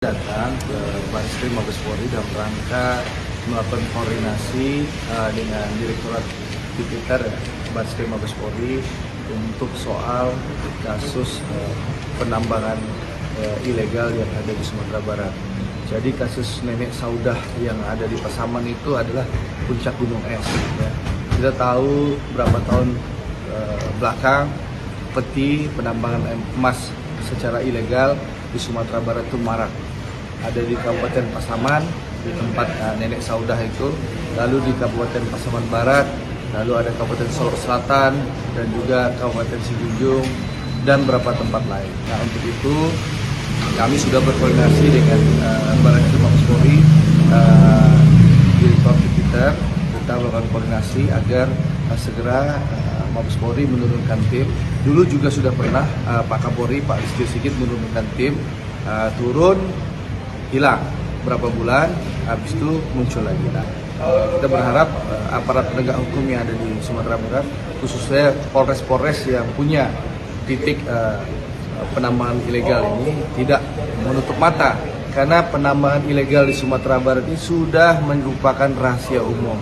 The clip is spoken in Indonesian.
Datang ke Barreskrim Mabes Polri dalam rangka melakukan koordinasi dengan Direktorat Tipiter Barreskrim Mabes Polri untuk soal kasus penambangan ilegal yang ada di Sumatera Barat. Jadi kasus Nenek Saudah yang ada di Pasaman itu adalah puncak gunung es. Ya. Kita tahu berapa tahun belakang peti penambangan emas secara ilegal di Sumatera Barat itu marak. Ada di Kabupaten Pasaman, di tempat Nenek Saudah itu, lalu di Kabupaten Pasaman Barat, lalu ada Kabupaten Solok Selatan, dan juga Kabupaten Sijunjung, dan beberapa tempat lain. Nah, untuk itu kami sudah berkoordinasi dengan Barreskrim Mabes Polri, Direktorat Tipiter, kita melakukan koordinasi agar segera Mabes Polri menurunkan tim. Dulu juga sudah pernah Pak Kapolri, Pak Listio Sigit menurunkan tim, turun, hilang berapa bulan, habis itu muncul lagi. Nah, kita berharap aparat penegak hukum yang ada di Sumatera Barat, khususnya Polres-Polres yang punya titik penambangan ilegal ini tidak menutup mata, karena penambangan ilegal di Sumatera Barat ini sudah merupakan rahasia umum.